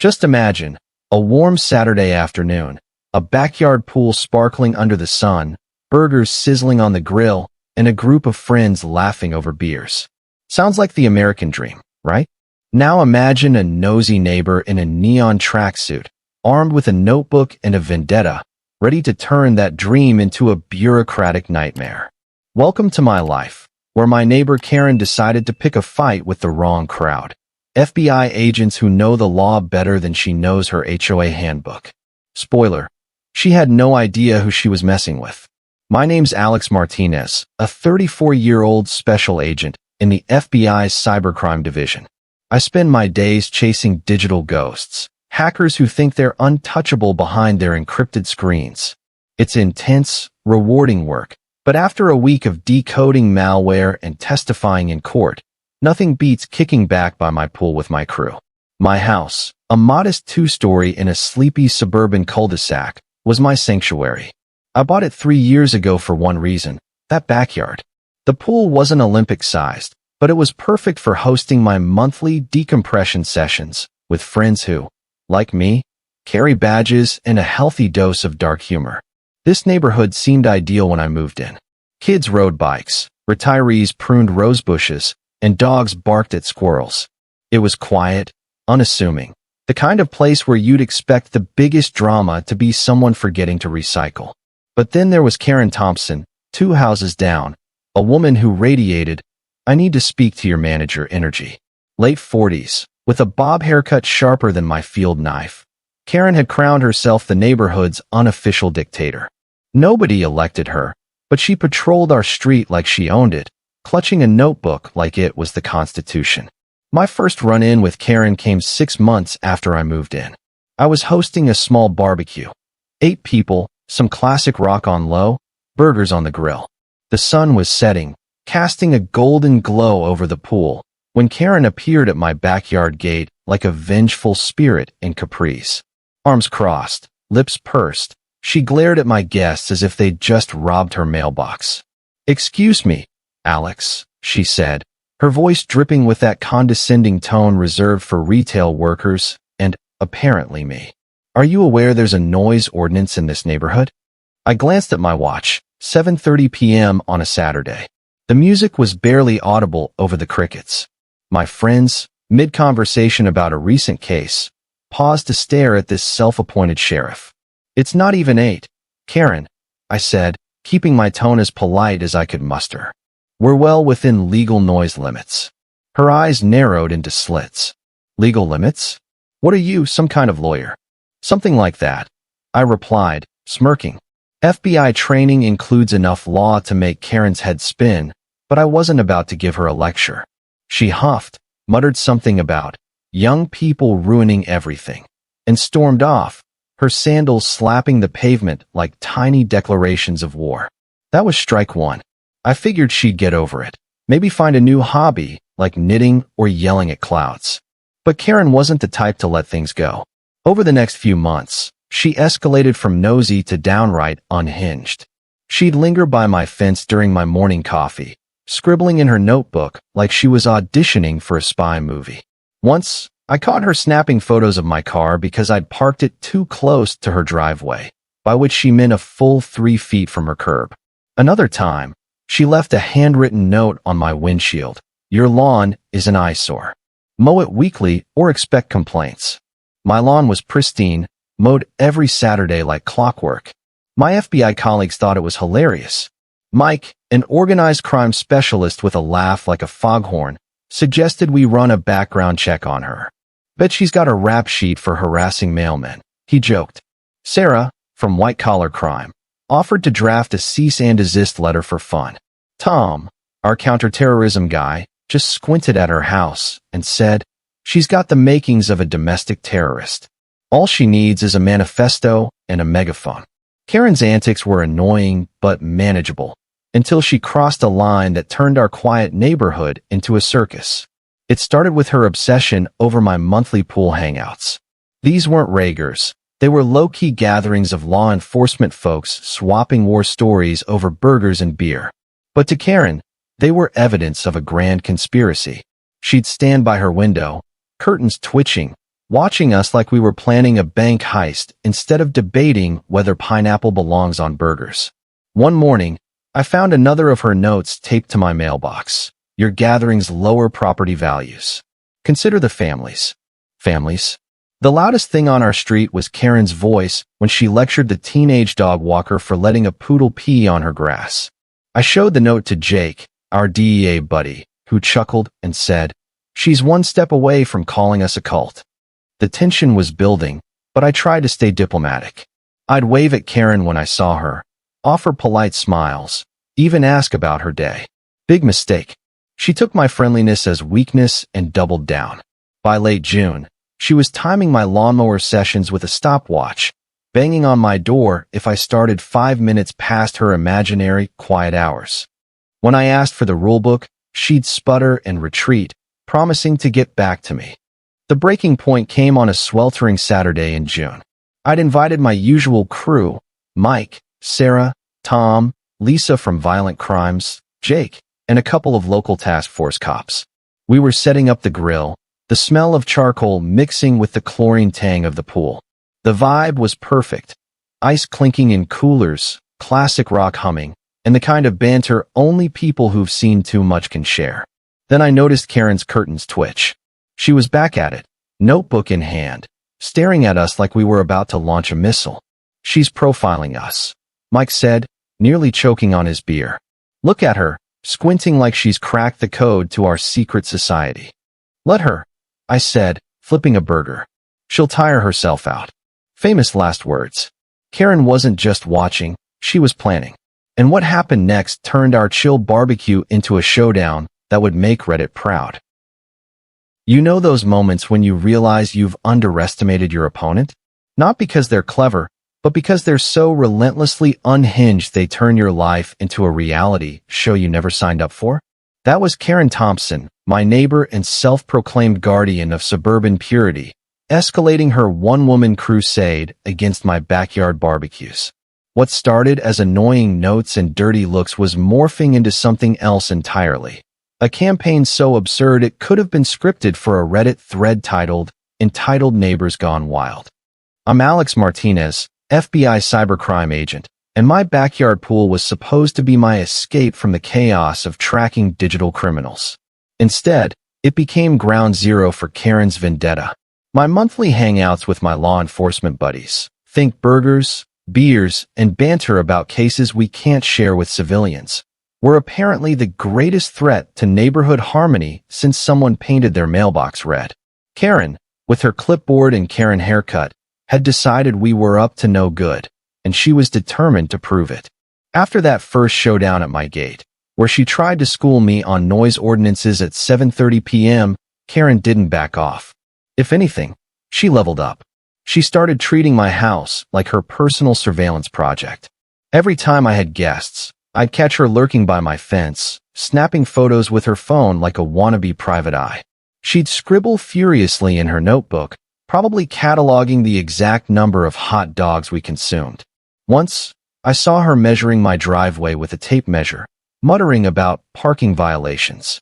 Just imagine, a warm Saturday afternoon, a backyard pool sparkling under the sun, burgers sizzling on the grill, and a group of friends laughing over beers. Sounds like the American dream, right? Now imagine a nosy neighbor in a neon tracksuit, armed with a notebook and a vendetta, ready to turn that dream into a bureaucratic nightmare. Welcome to my life, where my neighbor Karen decided to pick a fight with the wrong crowd. FBI agents who know the law better than she knows her HOA handbook. Spoiler, she had no idea who she was messing with. My name's Alex Martinez, a 34-year-old special agent in the FBI's cybercrime division. I spend my days chasing digital ghosts, hackers who think they're untouchable behind their encrypted screens. It's intense, rewarding work, but after a week of decoding malware and testifying in court, nothing beats kicking back by my pool with my crew. My house, a modest two-story in a sleepy suburban cul-de-sac, was my sanctuary. I bought it 3 years ago for one reason: that backyard. The pool wasn't Olympic-sized, but it was perfect for hosting my monthly decompression sessions with friends who, like me, carry badges and a healthy dose of dark humor. This neighborhood seemed ideal when I moved in. Kids rode bikes, retirees pruned rose bushes, and dogs barked at squirrels. It was quiet, unassuming, the kind of place where you'd expect the biggest drama to be someone forgetting to recycle. But then there was Karen Thompson, 2 houses down, a woman who radiated, "I need to speak to your manager" energy. Late 40s, with a bob haircut sharper than my field knife, Karen had crowned herself the neighborhood's unofficial dictator. Nobody elected her, but she patrolled our street like she owned it, clutching a notebook like it was the Constitution. My first run-in with Karen came 6 months after I moved in. I was hosting a small barbecue. 8 people, some classic rock on low, burgers on the grill. The sun was setting, casting a golden glow over the pool, when Karen appeared at my backyard gate like a vengeful spirit in Caprice. Arms crossed, lips pursed, she glared at my guests as if they'd just robbed her mailbox. "Excuse me, Alex," she said, her voice dripping with that condescending tone reserved for retail workers and, apparently, me. "Are you aware there's a noise ordinance in this neighborhood?" I glanced at my watch, 7:30 p.m. on a Saturday. The music was barely audible over the crickets. My friends, mid-conversation about a recent case, paused to stare at this self-appointed sheriff. "It's not even 8, Karen," I said, keeping my tone as polite as I could muster. "We're well within legal noise limits." Her eyes narrowed into slits. "Legal limits? What are you, some kind of lawyer?" "Something like that," I replied, smirking. FBI training includes enough law to make Karen's head spin, but I wasn't about to give her a lecture. She huffed, muttered something about young people ruining everything, and stormed off, her sandals slapping the pavement like tiny declarations of war. That was strike one. I figured she'd get over it, maybe find a new hobby, like knitting or yelling at clouds. But Karen wasn't the type to let things go. Over the next few months, she escalated from nosy to downright unhinged. She'd linger by my fence during my morning coffee, scribbling in her notebook like she was auditioning for a spy movie. Once, I caught her snapping photos of my car because I'd parked it too close to her driveway, by which she meant a full 3 feet from her curb. Another time, she left a handwritten note on my windshield: "Your lawn is an eyesore. Mow it weekly or expect complaints." My lawn was pristine, mowed every Saturday like clockwork. My FBI colleagues thought it was hilarious. Mike, an organized crime specialist with a laugh like a foghorn, suggested we run a background check on her. "Bet she's got a rap sheet for harassing mailmen," he joked. Sarah, from White Collar Crime, offered to draft a cease and desist letter for fun. Tom, our counterterrorism guy, just squinted at her house and said, "She's got the makings of a domestic terrorist. All she needs is a manifesto and a megaphone." Karen's antics were annoying but manageable, until she crossed a line that turned our quiet neighborhood into a circus. It started with her obsession over my monthly pool hangouts. These weren't raigers. They were low-key gatherings of law enforcement folks swapping war stories over burgers and beer. But to Karen, they were evidence of a grand conspiracy. She'd stand by her window, curtains twitching, watching us like we were planning a bank heist instead of debating whether pineapple belongs on burgers. One morning, I found another of her notes taped to my mailbox. Your gatherings lower property values. Consider the families. Families. The loudest thing on our street was Karen's voice when she lectured the teenage dog walker for letting a poodle pee on her grass. I showed the note to Jake, our DEA buddy, who chuckled and said, "She's one step away from calling us a cult." The tension was building, but I tried to stay diplomatic. I'd wave at Karen when I saw her, offer polite smiles, even ask about her day. Big mistake. She took my friendliness as weakness and doubled down. By late June, she was timing my lawnmower sessions with a stopwatch, banging on my door if I started 5 minutes past her imaginary quiet hours. When I asked for the rulebook, she'd sputter and retreat, promising to get back to me. The breaking point came on a sweltering Saturday in June. I'd invited my usual crew, Mike, Sarah, Tom, Lisa from Violent Crimes, Jake, and a couple of local task force cops. We were setting up the grill, the smell of charcoal mixing with the chlorine tang of the pool. The vibe was perfect. Ice clinking in coolers, classic rock humming, and the kind of banter only people who've seen too much can share. Then I noticed Karen's curtains twitch. She was back at it, notebook in hand, staring at us like we were about to launch a missile. "She's profiling us," Mike said, nearly choking on his beer. "Look at her, squinting like she's cracked the code to our secret society." "Let her," I said, flipping a burger. "She'll tire herself out." Famous last words. Karen wasn't just watching, she was planning. And what happened next turned our chill barbecue into a showdown that would make Reddit proud. You know those moments when you realize you've underestimated your opponent? Not because they're clever, but because they're so relentlessly unhinged they turn your life into a reality show you never signed up for? That was Karen Thompson, my neighbor and self-proclaimed guardian of suburban purity, escalating her one-woman crusade against my backyard barbecues. What started as annoying notes and dirty looks was morphing into something else entirely. A campaign so absurd it could have been scripted for a Reddit thread titled, "Entitled Neighbors Gone Wild." I'm Alex Martinez, FBI cybercrime agent, and my backyard pool was supposed to be my escape from the chaos of tracking digital criminals. Instead, it became ground zero for Karen's vendetta. My monthly hangouts with my law enforcement buddies, think burgers, beers, and banter about cases we can't share with civilians, were apparently the greatest threat to neighborhood harmony since someone painted their mailbox red. Karen, with her clipboard and Karen haircut, had decided we were up to no good, and she was determined to prove it. After that first showdown at my gate, where she tried to school me on noise ordinances at 7:30 p.m., Karen didn't back off. If anything, she leveled up. She started treating my house like her personal surveillance project. Every time I had guests, I'd catch her lurking by my fence, snapping photos with her phone like a wannabe private eye. She'd scribble furiously in her notebook, probably cataloging the exact number of hot dogs we consumed. Once, I saw her measuring my driveway with a tape measure, muttering about parking violations.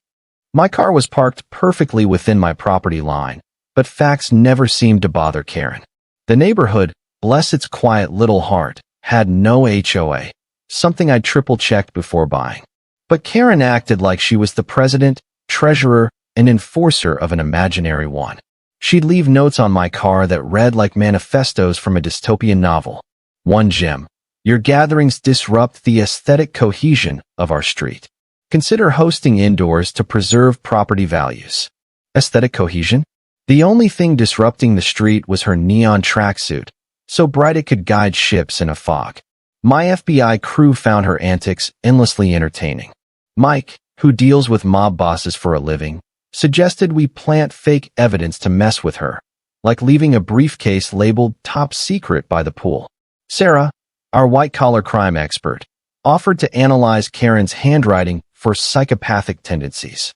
My car was parked perfectly within my property line, but facts never seemed to bother Karen. The neighborhood, bless its quiet little heart, had no HOA, something I'd triple-checked before buying. But Karen acted like she was the president, treasurer, and enforcer of an imaginary one. She'd leave notes on my car that read like manifestos from a dystopian novel. One gem: your gatherings disrupt the aesthetic cohesion of our street. Consider hosting indoors to preserve property values. Aesthetic cohesion? The only thing disrupting the street was her neon tracksuit, so bright it could guide ships in a fog. My FBI crew found her antics endlessly entertaining. Mike, who deals with mob bosses for a living, suggested we plant fake evidence to mess with her, like leaving a briefcase labeled top secret by the pool. Sarah, our white-collar crime expert, offered to analyze Karen's handwriting for psychopathic tendencies.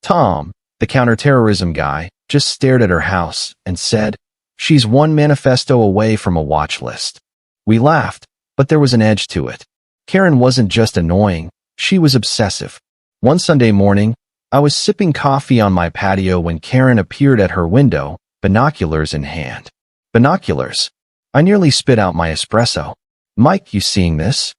Tom, the counterterrorism guy, just stared at her house and said, "She's one manifesto away from a watch list." We laughed, but there was an edge to it. Karen wasn't just annoying, she was obsessive. One Sunday morning, I was sipping coffee on my patio when Karen appeared at her window, binoculars in hand. Binoculars. I nearly spit out my espresso. Mike, you seeing this?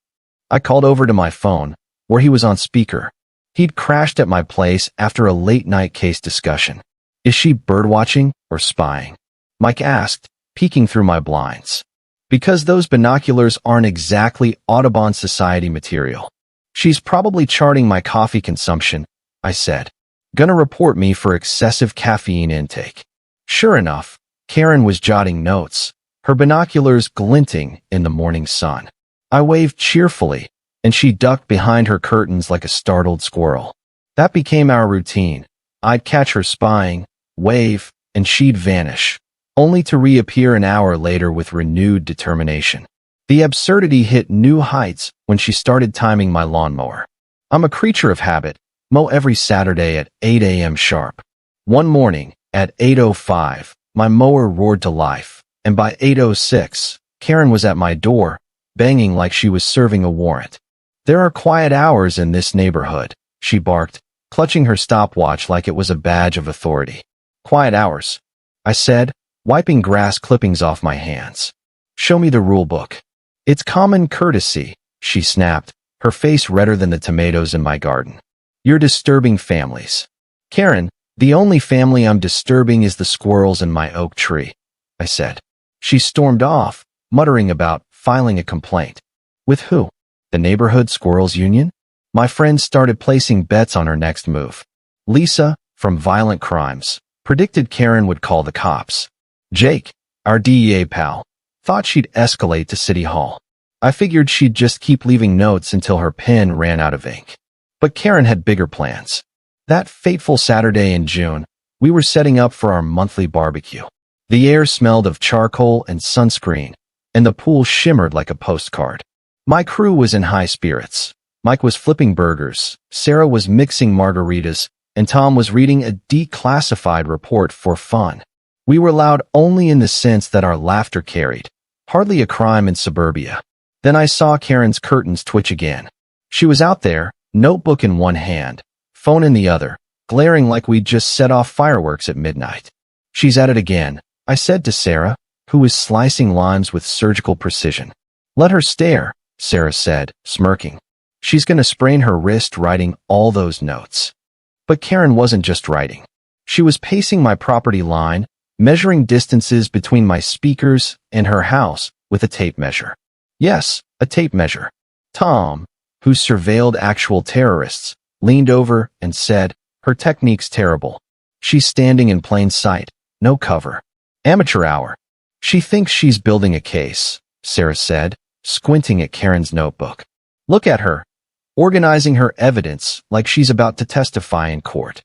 I called over to my phone, where he was on speaker. He'd crashed at my place after a late-night case discussion. Is she birdwatching or spying? Mike asked, peeking through my blinds. Because those binoculars aren't exactly Audubon Society material. She's probably charting my coffee consumption, I said. Gonna report me for excessive caffeine intake. Sure enough, Karen was jotting notes, her binoculars glinting in the morning sun. I waved cheerfully, and she ducked behind her curtains like a startled squirrel. That became our routine. I'd catch her spying, wave, and she'd vanish, only to reappear an hour later with renewed determination. The absurdity hit new heights when she started timing my lawnmower. I'm a creature of habit, mow every Saturday at 8 a.m. sharp. One morning, at 8:05, my mower roared to life, and by 8:06, Karen was at my door, banging like she was serving a warrant. There are quiet hours in this neighborhood, she barked, clutching her stopwatch like it was a badge of authority. Quiet hours, I said, wiping grass clippings off my hands. Show me the rule book. It's common courtesy, she snapped, her face redder than the tomatoes in my garden. You're disturbing families. Karen, the only family I'm disturbing is the squirrels in my oak tree, I said. She stormed off, muttering about filing a complaint. With who? The neighborhood squirrels union? My friends started placing bets on her next move. Lisa, from Violent Crimes, predicted Karen would call the cops. Jake, our DEA pal, thought she'd escalate to City Hall. I figured she'd just keep leaving notes until her pen ran out of ink. But Karen had bigger plans. That fateful Saturday in June, we were setting up for our monthly barbecue. The air smelled of charcoal and sunscreen, and the pool shimmered like a postcard. My crew was in high spirits. Mike was flipping burgers, Sarah was mixing margaritas, and Tom was reading a declassified report for fun. We were loud only in the sense that our laughter carried. Hardly a crime in suburbia. Then I saw Karen's curtains twitch again. She was out there, notebook in one hand, phone in the other, glaring like we'd just set off fireworks at midnight. She's at it again, I said to Sarah, who was slicing limes with surgical precision. Let her stare, Sarah said, smirking. She's gonna sprain her wrist writing all those notes. But Karen wasn't just writing. She was pacing my property line, measuring distances between my speakers and her house with a tape measure. Yes, a tape measure. Tom, who surveilled actual terrorists, leaned over and said, her technique's terrible. She's standing in plain sight, no cover. Amateur hour. She thinks she's building a case, Sarah said, squinting at Karen's notebook. Look at her, organizing her evidence like she's about to testify in court.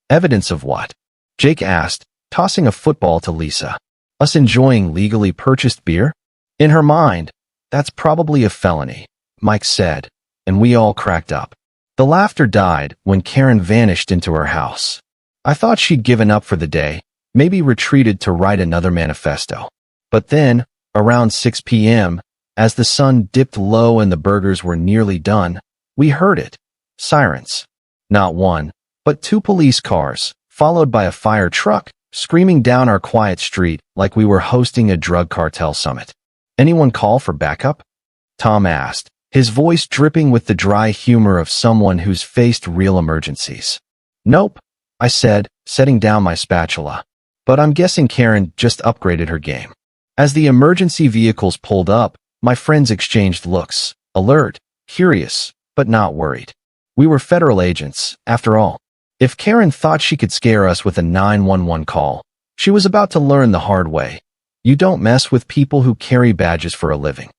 Evidence of what? Jake asked, tossing a football to Lisa. Us enjoying legally purchased beer? In her mind, that's probably a felony, Mike said, and we all cracked up. The laughter died when Karen vanished into her house. I thought she'd given up for the day, maybe retreated to write another manifesto. But then, around 6 p.m., as the sun dipped low and the burgers were nearly done, we heard it. Sirens. Not one, but two police cars, followed by a fire truck, screaming down our quiet street like we were hosting a drug cartel summit. Anyone call for backup? Tom asked, his voice dripping with the dry humor of someone who's faced real emergencies. Nope, I said, setting down my spatula. But I'm guessing Karen just upgraded her game. As the emergency vehicles pulled up, my friends exchanged looks, alert, curious, but not worried. We were federal agents, after all. If Karen thought she could scare us with a 911 call, she was about to learn the hard way. You don't mess with people who carry badges for a living.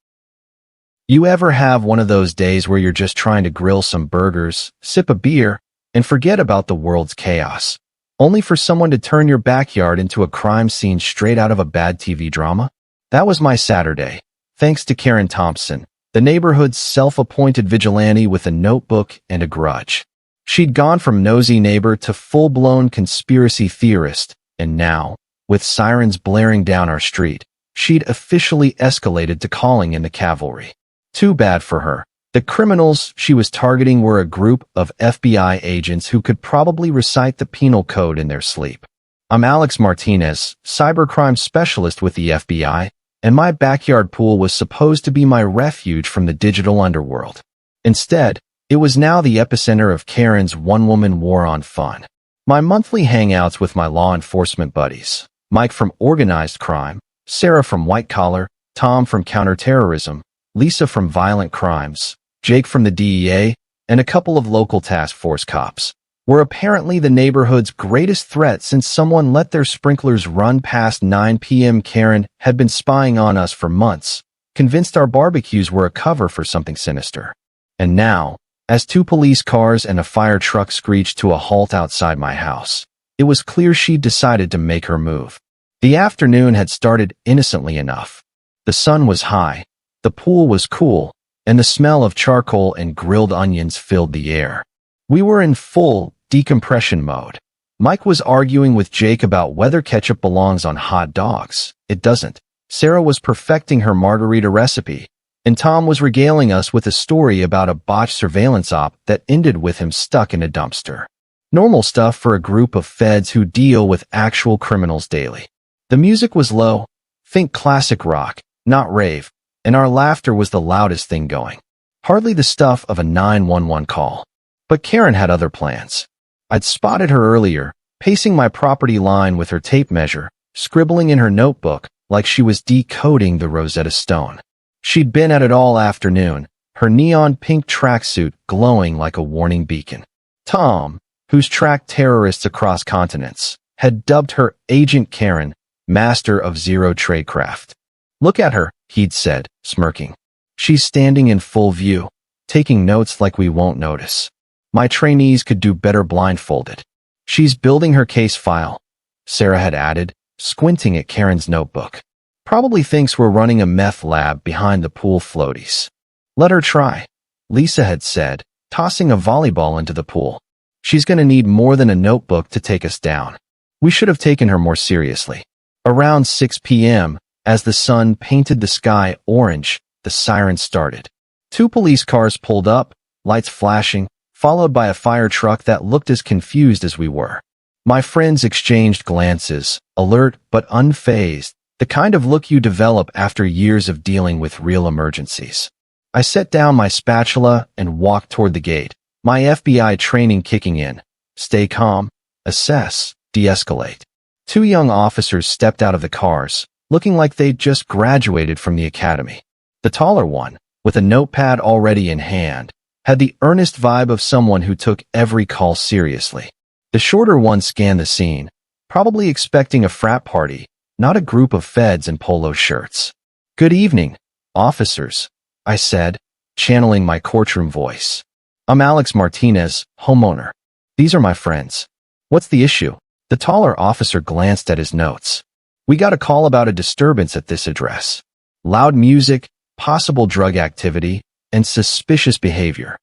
You ever have one of those days where you're just trying to grill some burgers, sip a beer, and forget about the world's chaos, only for someone to turn your backyard into a crime scene straight out of a bad TV drama? That was my Saturday, thanks to Karen Thompson, the neighborhood's self-appointed vigilante with a notebook and a grudge. She'd gone from nosy neighbor to full-blown conspiracy theorist, and now, with sirens blaring down our street, she'd officially escalated to calling in the cavalry. Too bad for her. The criminals she was targeting were a group of FBI agents who could probably recite the penal code in their sleep. I'm Alex Martinez, cybercrime specialist with the FBI, and my backyard pool was supposed to be my refuge from the digital underworld. Instead, it was now the epicenter of Karen's one-woman war on fun. My monthly hangouts with my law enforcement buddies, Mike from organized crime, Sarah from white-collar, Tom from counterterrorism, Lisa from violent crimes, Jake from the DEA, and a couple of local task force cops, were apparently the neighborhood's greatest threat since someone let their sprinklers run past 9 p.m. Karen had been spying on us for months, convinced our barbecues were a cover for something sinister. And now, as 2 police cars and a fire truck screeched to a halt outside my house, it was clear she'd decided to make her move. The afternoon had started innocently enough. The sun was high, the pool was cool, and the smell of charcoal and grilled onions filled the air. We were in full decompression mode. Mike was arguing with Jake about whether ketchup belongs on hot dogs. It doesn't. Sarah was perfecting her margarita recipe, and Tom was regaling us with a story about a botched surveillance op that ended with him stuck in a dumpster. Normal stuff for a group of feds who deal with actual criminals daily. The music was low, think classic rock, not rave, and our laughter was the loudest thing going. Hardly the stuff of a 911 call. But Karen had other plans. I'd spotted her earlier, pacing my property line with her tape measure, scribbling in her notebook like she was decoding the Rosetta Stone. She'd been at it all afternoon, her neon pink tracksuit glowing like a warning beacon. Tom, who's tracked terrorists across continents, had dubbed her Agent Karen, master of zero tradecraft. Look at her, he'd said, smirking. She's standing in full view, taking notes like we won't notice. My trainees could do better blindfolded. She's building her case file, Sarah had added, squinting at Karen's notebook. Probably thinks we're running a meth lab behind the pool floaties. Let her try, Lisa had said, tossing a volleyball into the pool. She's going to need more than a notebook to take us down. We should have taken her more seriously. Around 6 p.m., as the sun painted the sky orange, the siren started. 2 police cars pulled up, lights flashing, followed by a fire truck that looked as confused as we were. My friends exchanged glances, alert but unfazed, the kind of look you develop after years of dealing with real emergencies. I set down my spatula and walked toward the gate, my FBI training kicking in. Stay calm, assess, de-escalate. 2 young officers stepped out of the cars, looking like they'd just graduated from the academy. The taller one, with a notepad already in hand, had the earnest vibe of someone who took every call seriously. The shorter one scanned the scene, probably expecting a frat party, not a group of feds in polo shirts. Good evening, officers, I said, channeling my courtroom voice. I'm Alex Martinez, homeowner. These are my friends. What's the issue? The taller officer glanced at his notes. We got a call about a disturbance at this address. Loud music, possible drug activity, and suspicious behavior.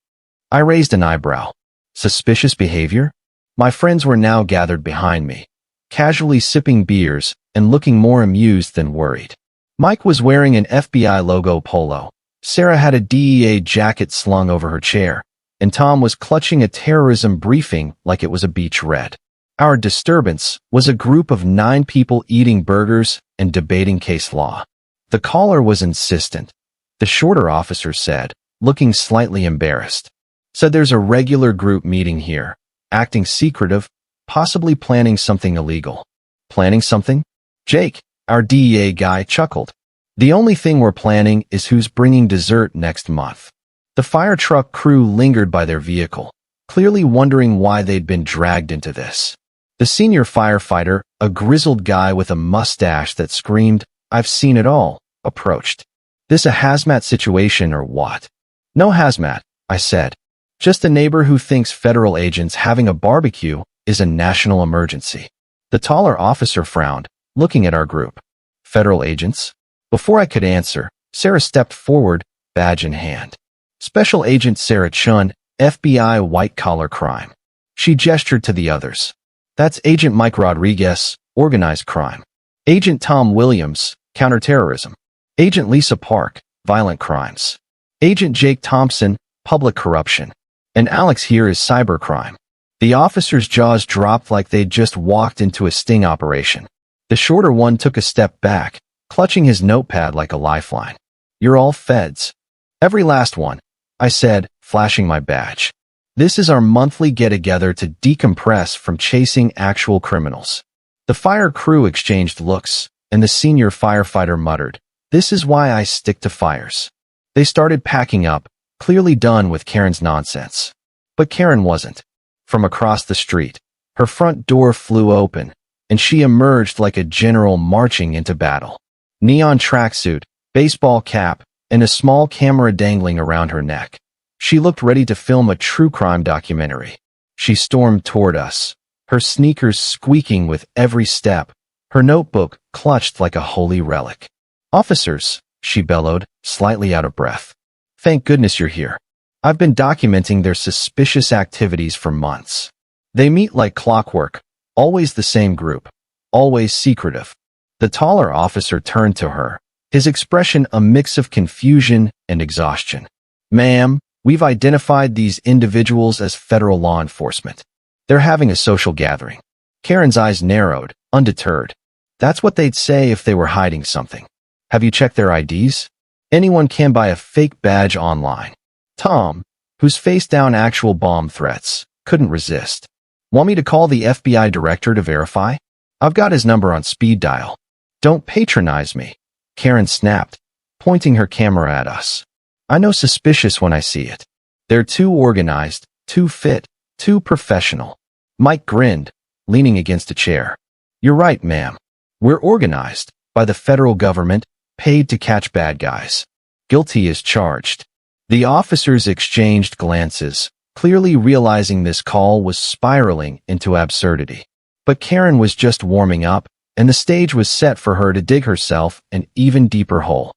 I raised an eyebrow. Suspicious behavior? My friends were now gathered behind me, casually sipping beers and looking more amused than worried. Mike was wearing an FBI logo polo. Sarah had a DEA jacket slung over her chair, and Tom was clutching a terrorism briefing like it was a beach red. Our disturbance was a group of 9 people eating burgers and debating case law. The caller was insistent. The shorter officer said, looking slightly embarrassed. Said there's a regular group meeting here, acting secretive, possibly planning something illegal. Planning something? Jake, our DEA guy, chuckled. The only thing we're planning is who's bringing dessert next month. The fire truck crew lingered by their vehicle, clearly wondering why they'd been dragged into this. The senior firefighter, a grizzled guy with a mustache that screamed, "I've seen it all," approached. This a hazmat situation or what? No hazmat, I said. Just a neighbor who thinks federal agents having a barbecue is a national emergency. The taller officer frowned, looking at our group. Federal agents? Before I could answer, Sarah stepped forward, badge in hand. Special Agent Sarah Chun, FBI white-collar crime. She gestured to the others. That's Agent Mike Rodriguez, organized crime. Agent Tom Williams, counterterrorism. Agent Lisa Park, violent crimes. Agent Jake Thompson, public corruption. And Alex here is cybercrime. The officer's jaws dropped like they'd just walked into a sting operation. The shorter one took a step back, clutching his notepad like a lifeline. "You're all feds." "Every last one," I said, flashing my badge. "This is our monthly get-together to decompress from chasing actual criminals." The fire crew exchanged looks, and the senior firefighter muttered, "This is why I stick to fires." They started packing up, clearly done with Karen's nonsense. But Karen wasn't. From across the street, her front door flew open, and she emerged like a general marching into battle. Neon tracksuit, baseball cap, and a small camera dangling around her neck. She looked ready to film a true crime documentary. She stormed toward us, her sneakers squeaking with every step, her notebook clutched like a holy relic. "Officers," she bellowed, slightly out of breath. "Thank goodness you're here. I've been documenting their suspicious activities for months. They meet like clockwork, always the same group, always secretive." The taller officer turned to her, his expression a mix of confusion and exhaustion. "Ma'am, we've identified these individuals as federal law enforcement. They're having a social gathering." Karen's eyes narrowed, undeterred. That's what they'd say if they were hiding something. "Have you checked their IDs? Anyone can buy a fake badge online." Tom, who's faced down actual bomb threats, couldn't resist. "Want me to call the FBI director to verify? I've got his number on speed dial." "Don't patronize me," Karen snapped, pointing her camera at us. "I know suspicious when I see it. They're too organized, too fit, too professional." Mike grinned, leaning against a chair. "You're right, ma'am. We're organized, by the federal government, paid to catch bad guys. Guilty as charged." The officers exchanged glances, clearly realizing this call was spiraling into absurdity. But Karen was just warming up, and the stage was set for her to dig herself an even deeper hole.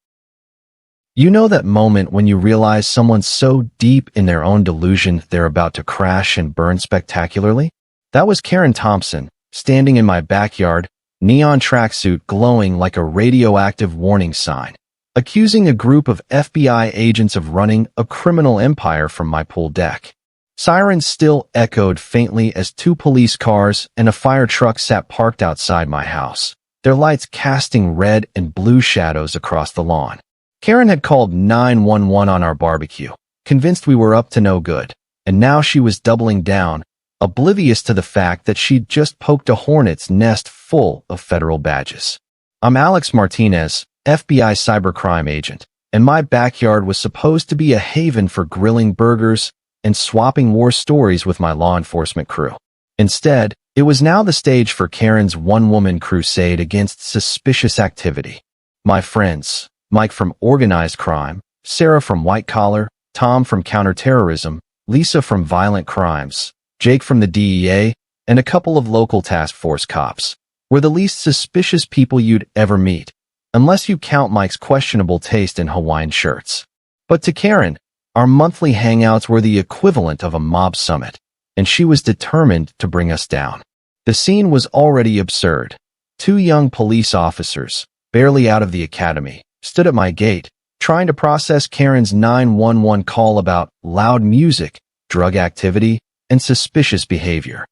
You know that moment when you realize someone's so deep in their own delusion they're about to crash and burn spectacularly? That was Karen Thompson, standing in my backyard, neon tracksuit glowing like a radioactive warning sign, accusing a group of FBI agents of running a criminal empire from my pool deck. Sirens still echoed faintly as 2 police cars and a fire truck sat parked outside my house, their lights casting red and blue shadows across the lawn. Karen had called 911 on our barbecue, convinced we were up to no good, and now she was doubling down, oblivious to the fact that she'd just poked a hornet's nest full of federal badges. "I'm Alex Martinez, FBI cybercrime agent, and my backyard was supposed to be a haven for grilling burgers and swapping war stories with my law enforcement crew. Instead, it was now the stage for Karen's one-woman crusade against suspicious activity. My friends, Mike from organized crime, Sarah from white collar, Tom from counterterrorism, Lisa from violent crimes, Jake from the DEA, and a couple of local task force cops, were the least suspicious people you'd ever meet, unless you count Mike's questionable taste in Hawaiian shirts. But to Karen, our monthly hangouts were the equivalent of a mob summit, and she was determined to bring us down. The scene was already absurd. 2 young police officers, barely out of the academy, stood at my gate, trying to process Karen's 911 call about loud music, drug activity, and suspicious behavior.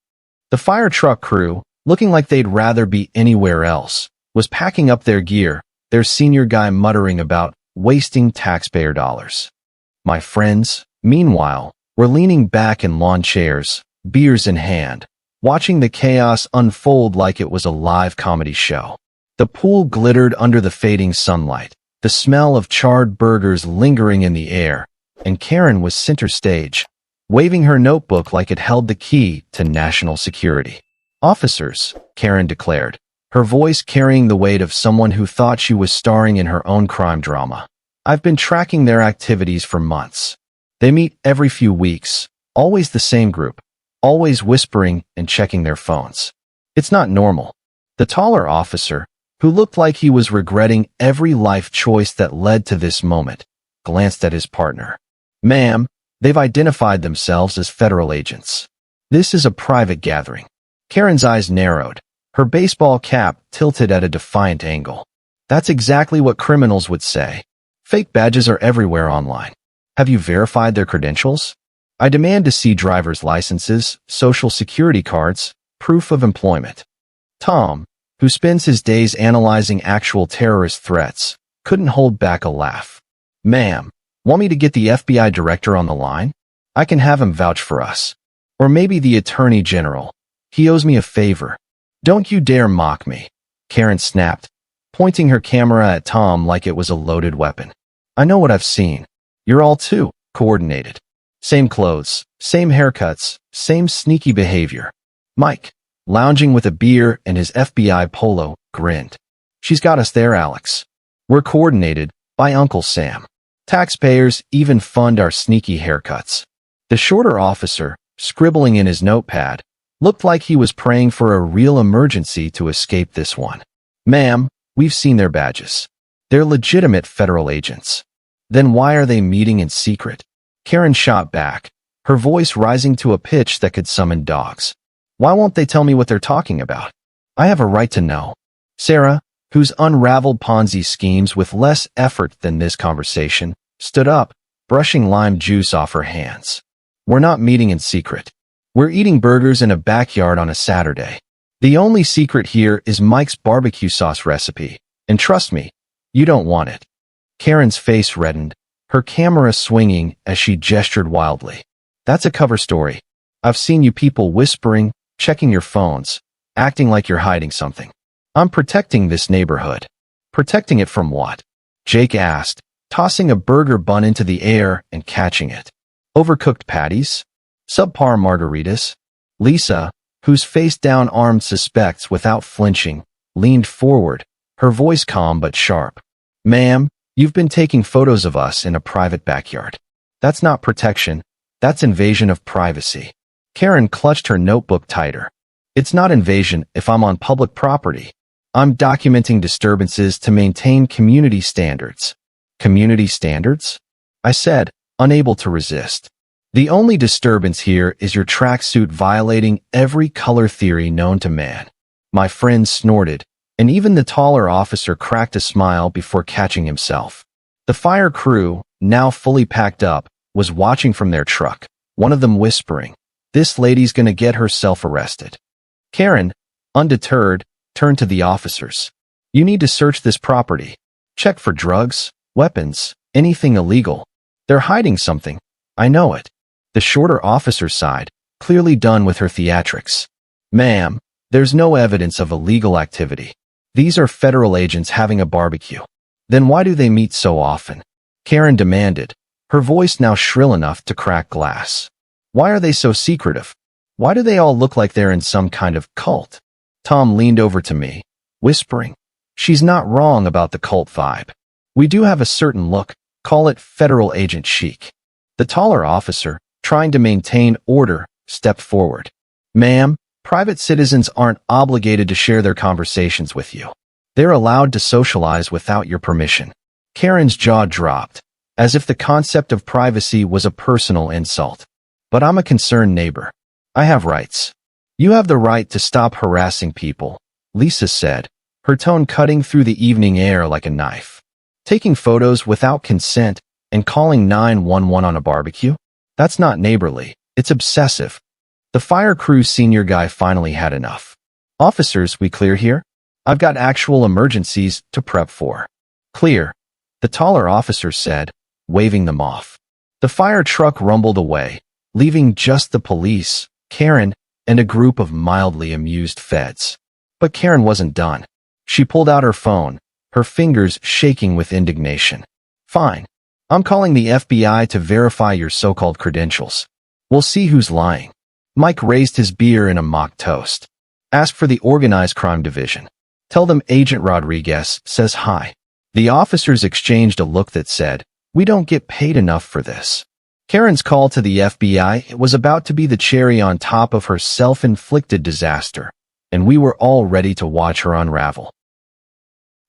The fire truck crew, looking like they'd rather be anywhere else, was packing up their gear, their senior guy muttering about wasting taxpayer dollars. My friends, meanwhile, were leaning back in lawn chairs, beers in hand, watching the chaos unfold like it was a live comedy show. The pool glittered under the fading sunlight, the smell of charred burgers lingering in the air, and Karen was center stage, waving her notebook like it held the key to national security. "Officers," Karen declared, her voice carrying the weight of someone who thought she was starring in her own crime drama. "I've been tracking their activities for months. They meet every few weeks, always the same group, always whispering and checking their phones. It's not normal." The taller officer, who looked like he was regretting every life choice that led to this moment, glanced at his partner. "Ma'am, they've identified themselves as federal agents. This is a private gathering." Karen's eyes narrowed, her baseball cap tilted at a defiant angle. "That's exactly what criminals would say. Fake badges are everywhere online. Have you verified their credentials?" I demand to see driver's licenses, social security cards, proof of employment. Tom, who spends his days analyzing actual terrorist threats, couldn't hold back a laugh. Ma'am, want me to get the FBI director on the line? I can have him vouch for us. Or maybe the attorney general. He owes me a favor. Don't you dare mock me, Karen snapped, pointing her camera at Tom like it was a loaded weapon. I know what I've seen. You're all too coordinated. Same clothes, same haircuts, same sneaky behavior. Mike, lounging with a beer and his FBI polo, grinned. She's got us there, Alex. We're coordinated by Uncle Sam. Taxpayers even fund our sneaky haircuts. The shorter officer, scribbling in his notepad, looked like he was praying for a real emergency to escape this one. Ma'am, we've seen their badges. They're legitimate federal agents. Then why are they meeting in secret? Karen shot back, her voice rising to a pitch that could summon dogs. Why won't they tell me what they're talking about? I have a right to know. Sarah, who's unraveled Ponzi schemes with less effort than this conversation, stood up, brushing lime juice off her hands. We're not meeting in secret. We're eating burgers in a backyard on a Saturday. The only secret here is Mike's barbecue sauce recipe, and trust me, you don't want it. Karen's face reddened, her camera swinging as she gestured wildly. That's a cover story. I've seen you people whispering, checking your phones, acting like you're hiding something. I'm protecting this neighborhood. Protecting it from what? Jake asked, tossing a burger bun into the air and catching it. Overcooked patties? Subpar margaritas? Lisa, whose face-down armed suspects without flinching, leaned forward, her voice calm but sharp. Ma'am, you've been taking photos of us in a private backyard. That's not protection. That's invasion of privacy. Karen clutched her notebook tighter. It's not invasion if I'm on public property. I'm documenting disturbances to maintain community standards. Community standards? I said, unable to resist. The only disturbance here is your tracksuit violating every color theory known to man. My friend snorted, and even the taller officer cracked a smile before catching himself. The fire crew, now fully packed up, was watching from their truck, one of them whispering, "This lady's gonna get herself arrested." Karen, undeterred, turned to the officers. "You need to search this property. Check for drugs, weapons, anything illegal. They're hiding something. I know it." The shorter officer sighed, clearly done with her theatrics. "Ma'am, there's no evidence of illegal activity. These are federal agents having a barbecue. Then why do they meet so often?" Karen demanded, her voice now shrill enough to crack glass. "Why are they so secretive? Why do they all look like they're in some kind of cult?" Tom leaned over to me, whispering, "She's not wrong about the cult vibe. We do have a certain look, call it federal agent chic." The taller officer, trying to maintain order, stepped forward. "Ma'am, private citizens aren't obligated to share their conversations with you. They're allowed to socialize without your permission." Karen's jaw dropped, as if the concept of privacy was a personal insult. "But I'm a concerned neighbor. I have rights." "You have the right to stop harassing people," Lisa said, her tone cutting through the evening air like a knife. "Taking photos without consent and calling 911 on a barbecue? That's not neighborly, it's obsessive." The fire crew senior guy finally had enough. "Officers, we clear here? I've got actual emergencies to prep for." "Clear," the taller officer said, waving them off. The fire truck rumbled away, leaving just the police, Karen, and a group of mildly amused feds. But Karen wasn't done. She pulled out her phone, her fingers shaking with indignation. "Fine. I'm calling the FBI to verify your so-called credentials. We'll see who's lying." Mike raised his beer in a mock toast. "Ask for the Organized Crime Division. Tell them Agent Rodriguez says hi." The officers exchanged a look that said, "We don't get paid enough for this." Karen's call to the FBI was about to be the cherry on top of her self-inflicted disaster, and we were all ready to watch her unravel.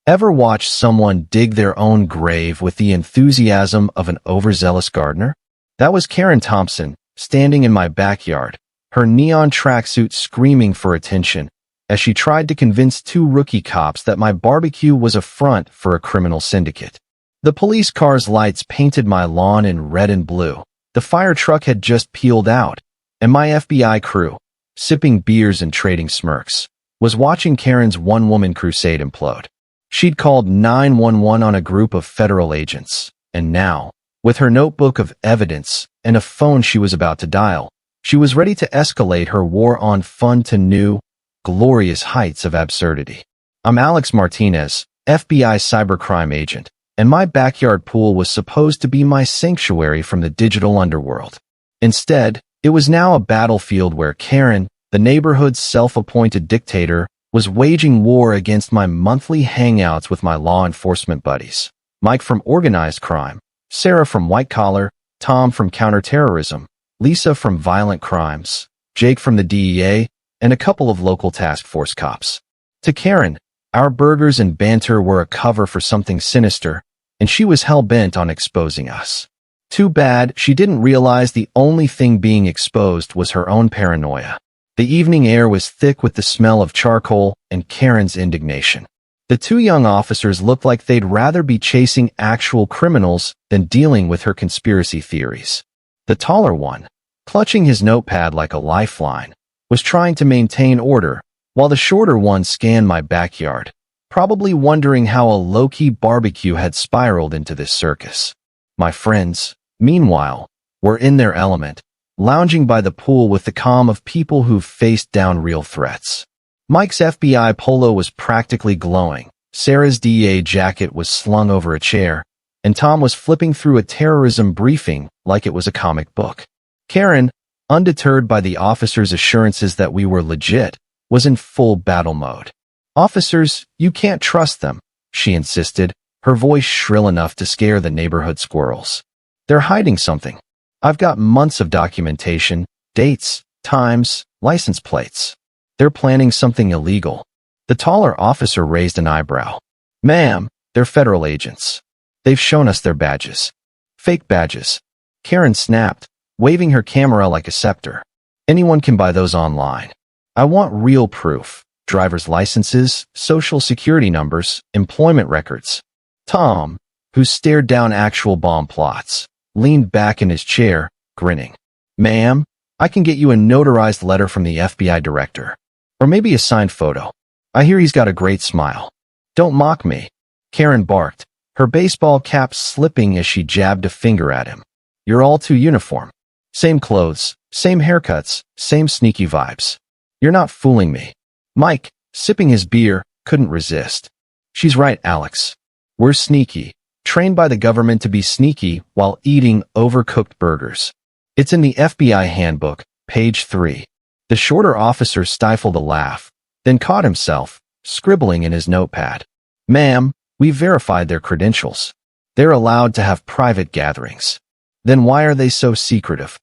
Ever watch someone dig their own grave with the enthusiasm of an overzealous gardener? That was Karen Thompson, standing in my backyard, her neon tracksuit screaming for attention, as she tried to convince two rookie cops that my barbecue was a front for a criminal syndicate. The police car's lights painted my lawn in red and blue, The fire truck had just peeled out, and my FBI crew, sipping beers and trading smirks, was watching Karen's one-woman crusade implode. She'd called 911 on a group of federal agents, and now, with her notebook of evidence and a phone she was about to dial, she was ready to escalate her war on fun to new, glorious heights of absurdity. I'm Alex Martinez, FBI cybercrime agent, and my backyard pool was supposed to be my sanctuary from the digital underworld. Instead, it was now a battlefield where Karen, the neighborhood's self-appointed dictator, was waging war against my monthly hangouts with my law enforcement buddies. Mike from organized crime, Sarah from white collar, Tom from counterterrorism, Lisa from violent crimes, Jake from the DEA, and a couple of local task force cops. To Karen, our burgers and banter were a cover for something sinister, and she was hell-bent on exposing us. Too bad she didn't realize the only thing being exposed was her own paranoia. The evening air was thick with the smell of charcoal and Karen's indignation. The two young officers looked like they'd rather be chasing actual criminals than dealing with her conspiracy theories. The taller one, clutching his notepad like a lifeline, was trying to maintain order, while the shorter one scanned my backyard, probably wondering how a low-key barbecue had spiraled into this circus. My friends, meanwhile, were in their element, lounging by the pool with the calm of people who've faced down real threats. Mike's FBI polo was practically glowing, Sarah's DEA jacket was slung over a chair, and Tom was flipping through a terrorism briefing like it was a comic book. Karen, undeterred by the officers' assurances that we were legit, was in full battle mode. "Officers, you can't trust them," she insisted, her voice shrill enough to scare the neighborhood squirrels. "They're hiding something. I've got months of documentation, dates, times, license plates. They're planning something illegal." The taller officer raised an eyebrow. "Ma'am, they're federal agents. They've shown us their badges." "Fake badges," Karen snapped, waving her camera like a scepter. "Anyone can buy those online. I want real proof. Driver's licenses, social security numbers, employment records." Tom, who stared down actual bomb plots, leaned back in his chair, grinning. "Ma'am, I can get you a notarized letter from the FBI director. Or maybe a signed photo. I hear he's got a great smile." "Don't mock me," Karen barked, her baseball cap slipping as she jabbed a finger at him. "You're all too uniform. Same clothes, same haircuts, same sneaky vibes. You're not fooling me." Mike, sipping his beer, couldn't resist. "She's right, Alex. We're sneaky, trained by the government to be sneaky while eating overcooked burgers. It's in the FBI handbook, page 3. The shorter officer stifled a laugh, then caught himself, scribbling in his notepad. "Ma'am, we verified their credentials. They're allowed to have private gatherings." "Then why are they so secretive?"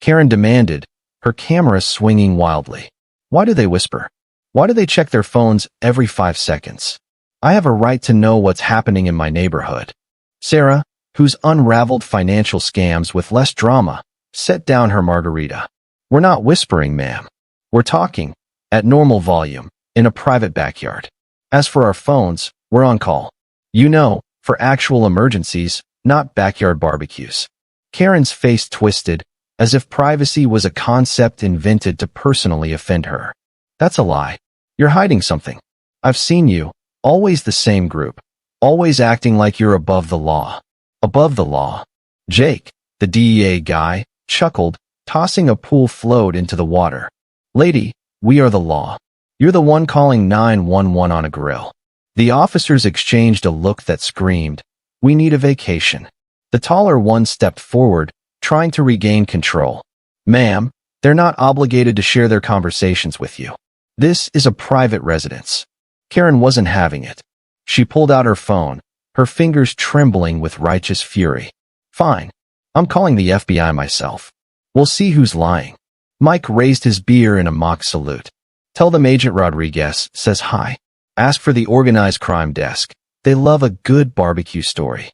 Karen demanded, her camera swinging wildly. "Why do they whisper? Why do they check their phones every 5 seconds? I have a right to know what's happening in my neighborhood." Sarah, who's unraveled financial scams with less drama, set down her margarita. "We're not whispering, ma'am. We're talking, at normal volume, in a private backyard. As for our phones, we're on call. You know, for actual emergencies, not backyard barbecues." Karen's face twisted, as if privacy was a concept invented to personally offend her. "That's a lie. You're hiding something. I've seen you, always the same group, always acting like you're above the law." "Above the law?" Jake, the DEA guy, chuckled, tossing a pool float into the water. "Lady, we are the law. You're the one calling 911 on a grill." The officers exchanged a look that screamed, "We need a vacation." The taller one stepped forward, trying to regain control. "Ma'am, they're not obligated to share their conversations with you. This is a private residence." Karen wasn't having it. She pulled out her phone, her fingers trembling with righteous fury. "Fine. I'm calling the FBI myself. We'll see who's lying." Mike raised his beer in a mock salute. "Tell them Agent Rodriguez says hi. Ask for the organized crime desk. They love a good barbecue story."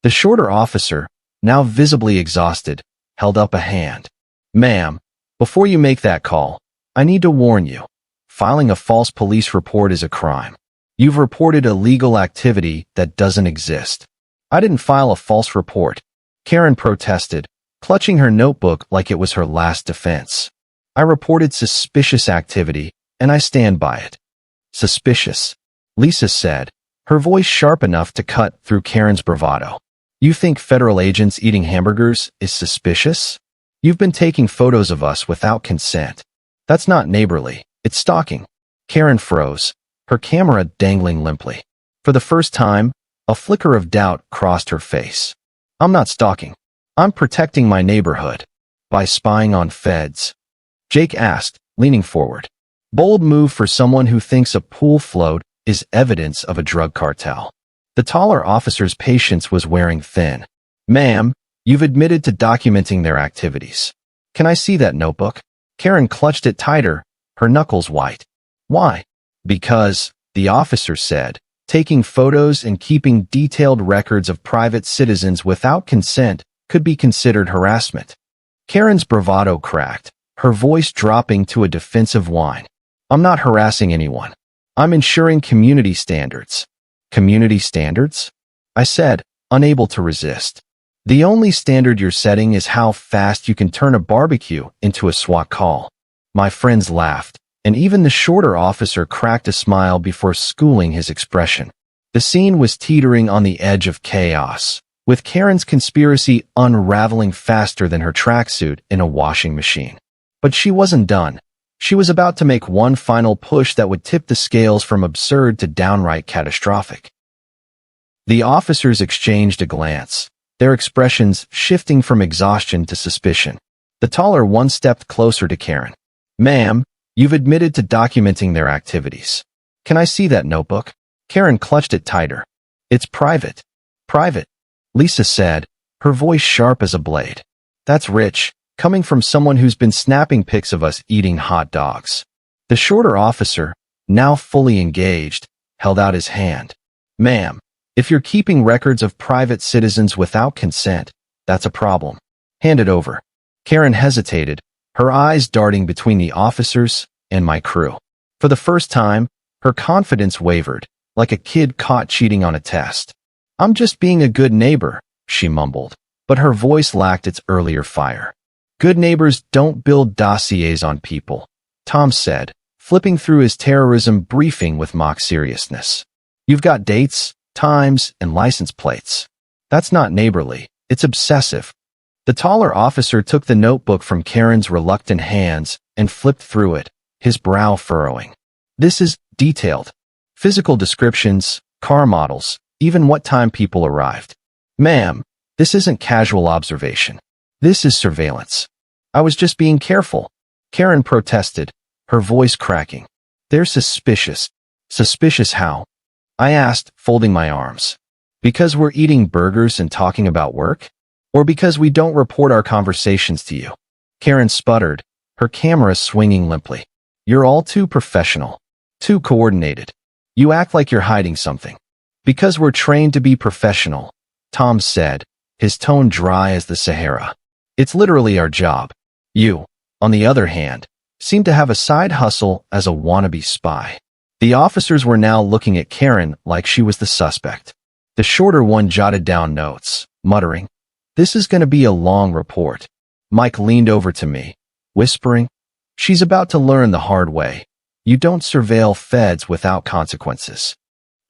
The shorter officer, now visibly exhausted, held up a hand. "Ma'am, before you make that call, I need to warn you. Filing a false police report is a crime. You've reported illegal activity that doesn't exist." "I didn't file a false report," Karen protested, clutching her notebook like it was her last defense. I reported suspicious activity, and I stand by it. Suspicious, Lisa said, her voice sharp enough to cut through Karen's bravado. You think federal agents eating hamburgers is suspicious? You've been taking photos of us without consent. That's not neighborly, it's stalking. Karen froze, her camera dangling limply. For the first time, a flicker of doubt crossed her face. I'm not stalking. I'm protecting my neighborhood. By spying on feds. Jake asked, leaning forward. Bold move for someone who thinks a pool float is evidence of a drug cartel. The taller officer's patience was wearing thin. Ma'am, you've admitted to documenting their activities. Can I see that notebook? Karen clutched it tighter, her knuckles white. Why? Because, the officer said, taking photos and keeping detailed records of private citizens without consent could be considered harassment. Karen's bravado cracked, her voice dropping to a defensive whine. I'm not harassing anyone. I'm ensuring community standards. Community standards? I said, unable to resist. The only standard you're setting is how fast you can turn a barbecue into a SWAT call. My friends laughed, and even the shorter officer cracked a smile before schooling his expression. The scene was teetering on the edge of chaos, with Karen's conspiracy unraveling faster than her tracksuit in a washing machine. But she wasn't done. She was about to make one final push that would tip the scales from absurd to downright catastrophic. The officers exchanged a glance, their expressions shifting from exhaustion to suspicion. The taller one stepped closer to Karen. Ma'am, you've admitted to documenting their activities. Can I see that notebook? Karen clutched it tighter. It's private. Private, Lisa said, her voice sharp as a blade. That's rich, coming from someone who's been snapping pics of us eating hot dogs. The shorter officer, now fully engaged, held out his hand. Ma'am, if you're keeping records of private citizens without consent, that's a problem. Hand it over. Karen hesitated, her eyes darting between the officers and my crew. For the first time, her confidence wavered, like a kid caught cheating on a test. I'm just being a good neighbor, she mumbled, but her voice lacked its earlier fire. Good neighbors don't build dossiers on people, Tom said, flipping through his terrorism briefing with mock seriousness. You've got dates, times, and license plates. That's not neighborly, it's obsessive. The taller officer took the notebook from Karen's reluctant hands and flipped through it, his brow furrowing. This is detailed. Physical descriptions, car models, even what time people arrived. Ma'am, this isn't casual observation. This is surveillance. I was just being careful. Karen protested, her voice cracking. They're suspicious. Suspicious how? I asked, folding my arms. Because we're eating burgers and talking about work? Or because we don't report our conversations to you? Karen sputtered, her camera swinging limply. You're all too professional. Too coordinated. You act like you're hiding something. Because we're trained to be professional, Tom said, his tone dry as the Sahara. It's literally our job. You, on the other hand, seem to have a side hustle as a wannabe spy. The officers were now looking at Karen like she was the suspect. The shorter one jotted down notes, muttering, "This is going to be a long report." Mike leaned over to me, whispering, "She's about to learn the hard way. You don't surveil feds without consequences."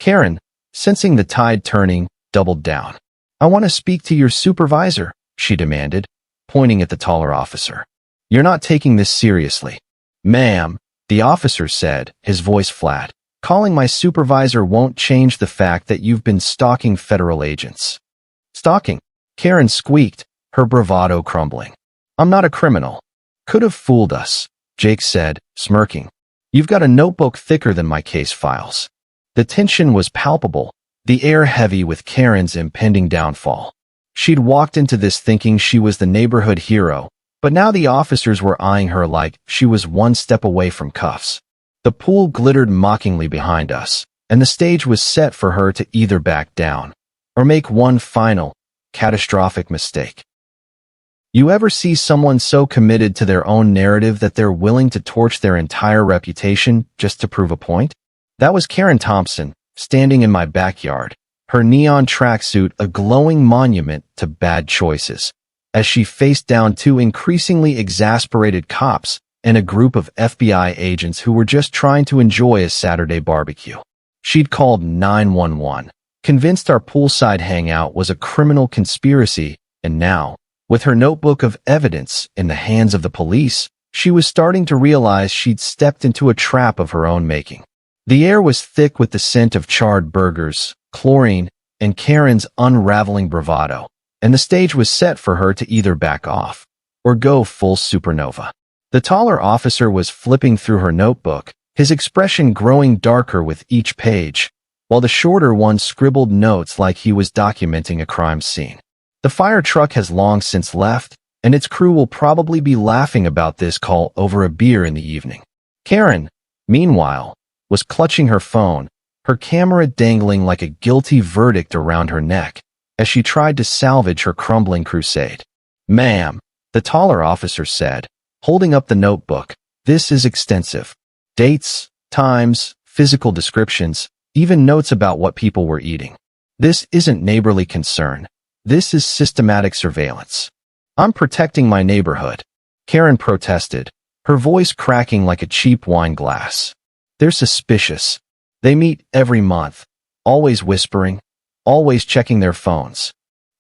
Karen, sensing the tide turning, doubled down. "I want to speak to your supervisor," she demanded, pointing at the taller officer. "You're not taking this seriously." "Ma'am," the officer said, his voice flat, "calling my supervisor won't change the fact that you've been stalking federal agents." "Stalking?" Karen squeaked, her bravado crumbling. "I'm not a criminal." "Could have fooled us," Jake said, smirking. "You've got a notebook thicker than my case files." The tension was palpable, the air heavy with Karen's impending downfall. She'd walked into this thinking she was the neighborhood hero, but now the officers were eyeing her like she was one step away from cuffs. The pool glittered mockingly behind us, and the stage was set for her to either back down or make one final, catastrophic mistake. You ever see someone so committed to their own narrative that they're willing to torch their entire reputation just to prove a point? That was Karen Thompson, standing in my backyard, her neon tracksuit a glowing monument to bad choices, as she faced down two increasingly exasperated cops and a group of FBI agents who were just trying to enjoy a Saturday barbecue. She'd called 911, convinced our poolside hangout was a criminal conspiracy, and now, with her notebook of evidence in the hands of the police, she was starting to realize she'd stepped into a trap of her own making. The air was thick with the scent of charred burgers, chlorine, and Karen's unraveling bravado, and the stage was set for her to either back off or go full supernova. The taller officer was flipping through her notebook, his expression growing darker with each page, while the shorter one scribbled notes like he was documenting a crime scene. The fire truck has long since left, and its crew will probably be laughing about this call over a beer in the evening. Karen, meanwhile, was clutching her phone, her camera dangling like a guilty verdict around her neck, as she tried to salvage her crumbling crusade. "Ma'am," the taller officer said, holding up the notebook, "this is extensive. Dates, times, physical descriptions, even notes about what people were eating. This isn't neighborly concern. This is systematic surveillance. I'm protecting my neighborhood," Karen protested, her voice cracking like a cheap wine glass. "They're suspicious. They meet every month, always whispering, always checking their phones."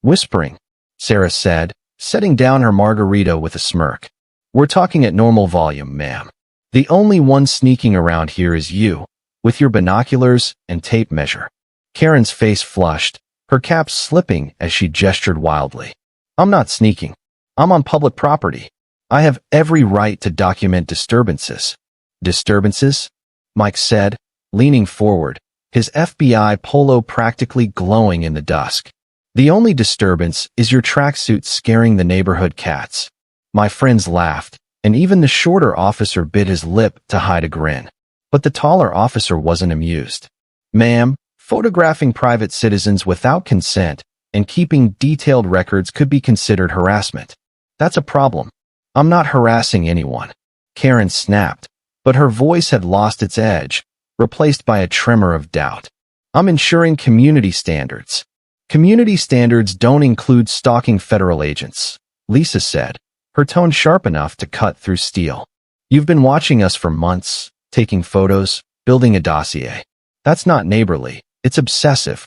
"Whispering," Sarah said, setting down her margarita with a smirk. "We're talking at normal volume, ma'am. The only one sneaking around here is you, with your binoculars and tape measure." Karen's face flushed, her cap slipping as she gestured wildly. "I'm not sneaking. I'm on public property. I have every right to document disturbances." "Disturbances?" Mike said, leaning forward, his FBI polo practically glowing in the dusk. "The only disturbance is your tracksuit scaring the neighborhood cats." My friends laughed, and even the shorter officer bit his lip to hide a grin. But the taller officer wasn't amused. "Ma'am, photographing private citizens without consent and keeping detailed records could be considered harassment. That's a problem." "I'm not harassing anyone," Karen snapped, but her voice had lost its edge, replaced by a tremor of doubt. "I'm ensuring community standards." "Community standards don't include stalking federal agents," Lisa said, her tone sharp enough to cut through steel. "You've been watching us for months, taking photos, building a dossier. That's not neighborly, it's obsessive."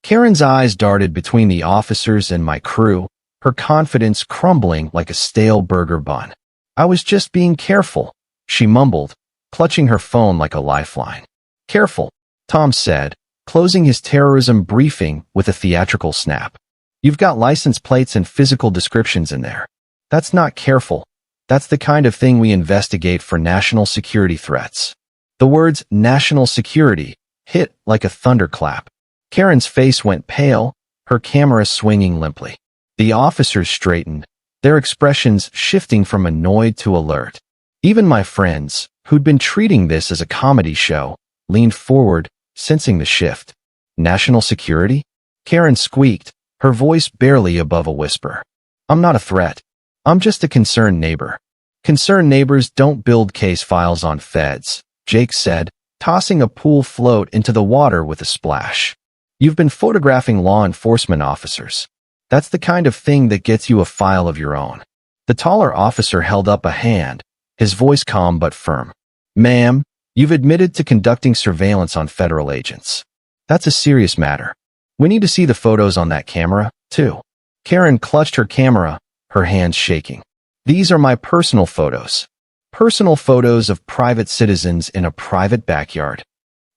Karen's eyes darted between the officers and my crew, her confidence crumbling like a stale burger bun. "I was just being careful," she mumbled, clutching her phone like a lifeline. "Careful," Tom said, closing his terrorism briefing with a theatrical snap. "You've got license plates and physical descriptions in there. That's not careful. That's the kind of thing we investigate for national security threats." The words national security hit like a thunderclap. Karen's face went pale, her camera swinging limply. The officers straightened, their expressions shifting from annoyed to alert. Even my friends, who'd been treating this as a comedy show, leaned forward, sensing the shift. "National security?" Karen squeaked, her voice barely above a whisper. "I'm not a threat. I'm just a concerned neighbor." "Concerned neighbors don't build case files on feds," Jake said, tossing a pool float into the water with a splash. "You've been photographing law enforcement officers. That's the kind of thing that gets you a file of your own." The taller officer held up a hand, his voice calm but firm. "Ma'am, you've admitted to conducting surveillance on federal agents. That's a serious matter. We need to see the photos on that camera, too." Karen clutched her camera, her hands shaking. "These are my personal photos. Personal photos of private citizens in a private backyard."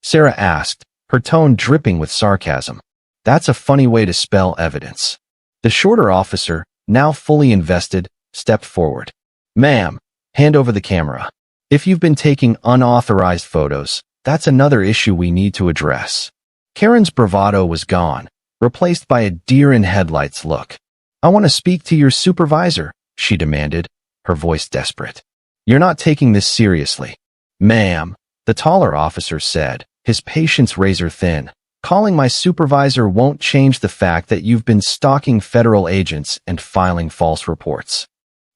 Sarah asked, her tone dripping with sarcasm. "That's a funny way to spell evidence." The shorter officer, now fully invested, stepped forward. "Ma'am, hand over the camera. If you've been taking unauthorized photos, that's another issue we need to address." Karen's bravado was gone, replaced by a deer-in-headlights look. "I want to speak to your supervisor," she demanded, her voice desperate. "You're not taking this seriously." "Ma'am," the taller officer said, his patience razor-thin, "calling my supervisor won't change the fact that you've been stalking federal agents and filing false reports."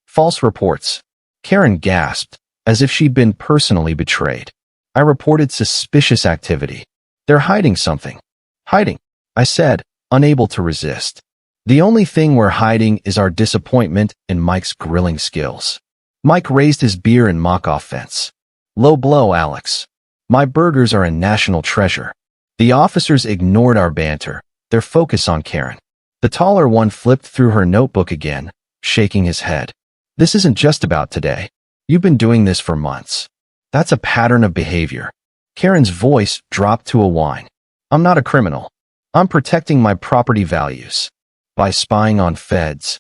"False reports?" Karen gasped, as if she'd been personally betrayed. "I reported suspicious activity. They're hiding something." "Hiding?" I said, unable to resist. The only thing we're hiding is our disappointment in Mike's grilling skills. Mike raised his beer in mock offense. Low blow, Alex. My burgers are a national treasure. The officers ignored our banter, their focus on Karen. The taller one flipped through her notebook again, shaking his head. This isn't just about today. You've been doing this for months. That's a pattern of behavior. Karen's voice dropped to a whine. I'm not a criminal. I'm protecting my property values. By spying on feds.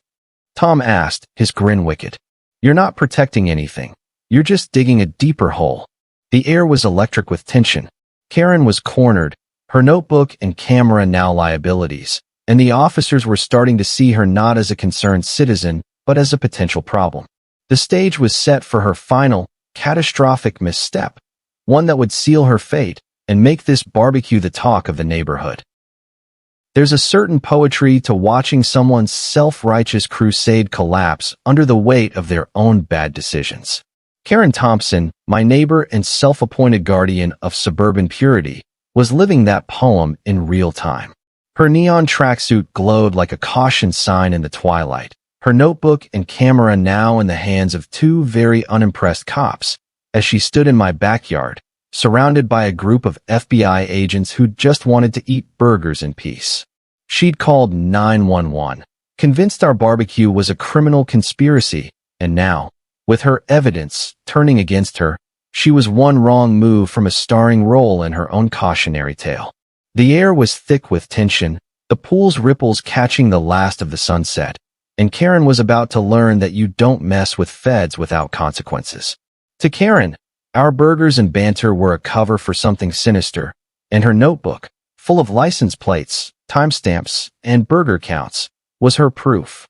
Tom asked, his grin wicked. You're not protecting anything. You're just digging a deeper hole. The air was electric with tension. Karen was cornered, her notebook and camera now liabilities, and the officers were starting to see her not as a concerned citizen, but as a potential problem. The stage was set for her final, catastrophic misstep, one that would seal her fate and make this barbecue the talk of the neighborhood. There's a certain poetry to watching someone's self-righteous crusade collapse under the weight of their own bad decisions. Karen Thompson, my neighbor and self-appointed guardian of suburban purity, was living that poem in real time. Her neon tracksuit glowed like a caution sign in the twilight, her notebook and camera now in the hands of two very unimpressed cops, as she stood in my backyard, surrounded by a group of FBI agents who just wanted to eat burgers in peace. She'd called 911, convinced our barbecue was a criminal conspiracy, and now, with her evidence turning against her, she was one wrong move from a starring role in her own cautionary tale. The air was thick with tension, the pool's ripples catching the last of the sunset, and Karen was about to learn that you don't mess with feds without consequences. To Karen, our burgers and banter were a cover for something sinister, and her notebook, full of license plates, timestamps, and burger counts, was her proof.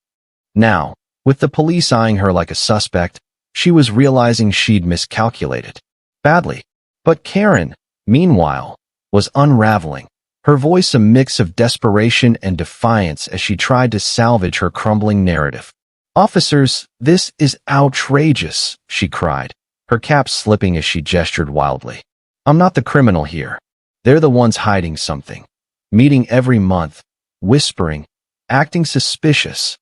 Now, with the police eyeing her like a suspect, she was realizing she'd miscalculated. Badly. But Karen, meanwhile, was unraveling, her voice a mix of desperation and defiance as she tried to salvage her crumbling narrative. Officers, this is outrageous, she cried, her cap slipping as she gestured wildly. I'm not the criminal here. They're the ones hiding something. Meeting every month, whispering, acting suspicious.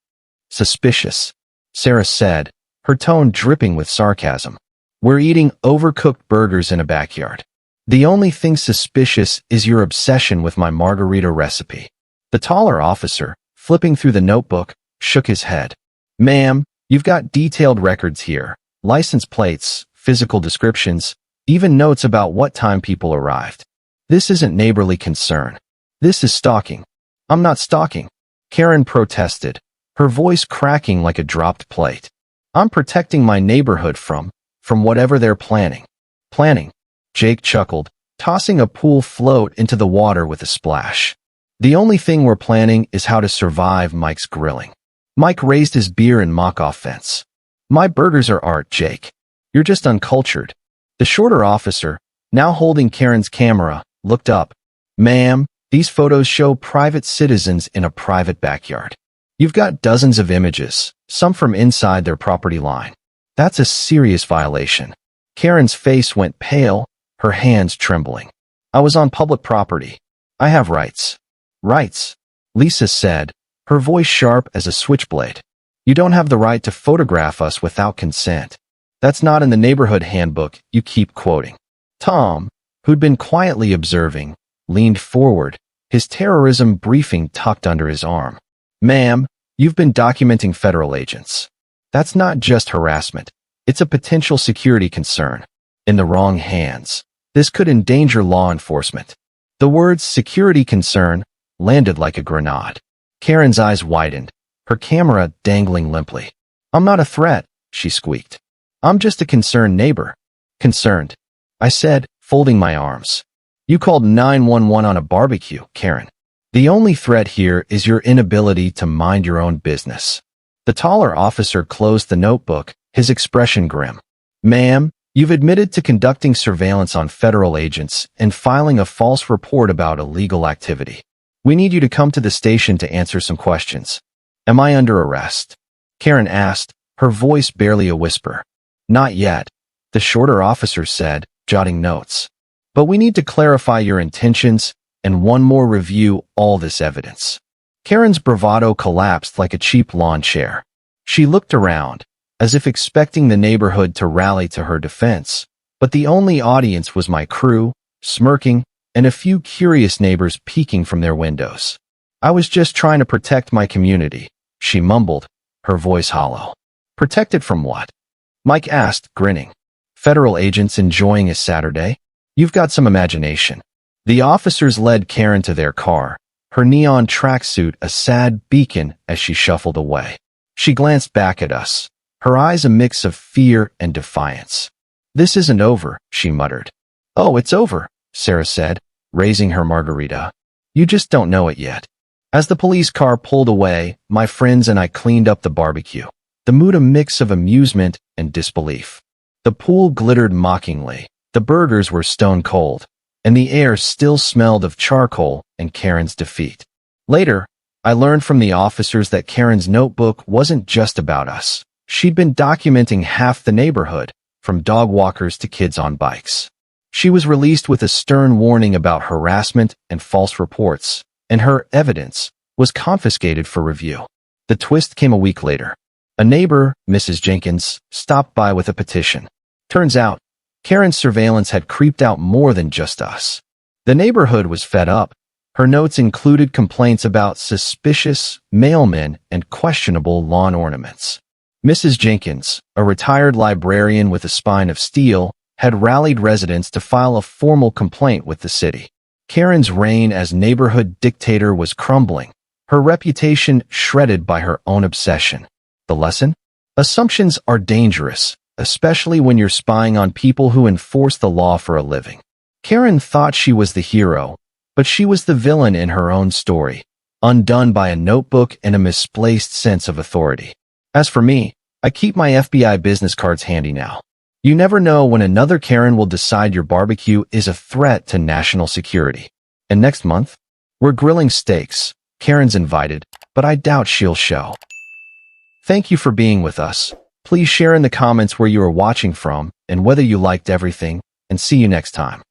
Suspicious, Sarah said, her tone dripping with sarcasm. We're eating overcooked burgers in a backyard. The only thing suspicious is your obsession with my margarita recipe. The taller officer, flipping through the notebook, shook his head. Ma'am, you've got detailed records here, license plates, physical descriptions, even notes about what time people arrived. This isn't neighborly concern. This is stalking. I'm not stalking. Karen protested, her voice cracking like a dropped plate. I'm protecting my neighborhood from whatever they're planning. Planning, Jake chuckled, tossing a pool float into the water with a splash. The only thing we're planning is how to survive Mike's grilling. Mike raised his beer in mock offense. My burgers are art, Jake. You're just uncultured. The shorter officer, now holding Karen's camera, looked up. Ma'am, these photos show private citizens in a private backyard. You've got dozens of images, some from inside their property line. That's a serious violation. Karen's face went pale, her hands trembling. I was on public property. I have rights. Rights, Lisa said, her voice sharp as a switchblade. You don't have the right to photograph us without consent. That's not in the neighborhood handbook you keep quoting. Tom, who'd been quietly observing, leaned forward, his terrorism briefing tucked under his arm. Ma'am, you've been documenting federal agents. That's not just harassment. It's a potential security concern. In the wrong hands, this could endanger law enforcement. The words security concern landed like a grenade. Karen's eyes widened, her camera dangling limply. I'm not a threat, she squeaked. I'm just a concerned neighbor. Concerned, I said, folding my arms. You called 911 on a barbecue, Karen. The only threat here is your inability to mind your own business. The taller officer closed the notebook, his expression grim. Ma'am, you've admitted to conducting surveillance on federal agents and filing a false report about illegal activity. We need you to come to the station to answer some questions. Am I under arrest? Karen asked, her voice barely a whisper. Not yet, the shorter officer said, jotting notes. But we need to clarify your intentions and one more review all this evidence. Karen's bravado collapsed like a cheap lawn chair. She looked around, as if expecting the neighborhood to rally to her defense, but the only audience was my crew, smirking, and a few curious neighbors peeking from their windows. I was just trying to protect my community, she mumbled, her voice hollow. Protected from what? Mike asked, grinning. Federal agents enjoying a Saturday? You've got some imagination. The officers led Karen to their car, her neon tracksuit a sad beacon as she shuffled away. She glanced back at us, her eyes a mix of fear and defiance. This isn't over, she muttered. Oh, it's over, Sarah said, raising her margarita. You just don't know it yet. As the police car pulled away, my friends and I cleaned up the barbecue, the mood a mix of amusement and disbelief. The pool glittered mockingly, the burgers were stone cold, and the air still smelled of charcoal and Karen's defeat. Later, I learned from the officers that Karen's notebook wasn't just about us. She'd been documenting half the neighborhood, from dog walkers to kids on bikes. She was released with a stern warning about harassment and false reports, and her evidence was confiscated for review. The twist came a week later. A neighbor, Mrs. Jenkins, stopped by with a petition. Turns out, Karen's surveillance had creeped out more than just us. The neighborhood was fed up. Her notes included complaints about suspicious mailmen and questionable lawn ornaments. Mrs. Jenkins, a retired librarian with a spine of steel, had rallied residents to file a formal complaint with the city. Karen's reign as neighborhood dictator was crumbling, her reputation shredded by her own obsession. The lesson? Assumptions are dangerous, especially when you're spying on people who enforce the law for a living. Karen thought she was the hero, but she was the villain in her own story, undone by a notebook and a misplaced sense of authority. As for me, I keep my FBI business cards handy now. You never know when another Karen will decide your barbecue is a threat to national security. And next month, we're grilling steaks. Karen's invited, but I doubt she'll show. Thank you for being with us. Please share in the comments where you are watching from and whether you liked everything, and see you next time.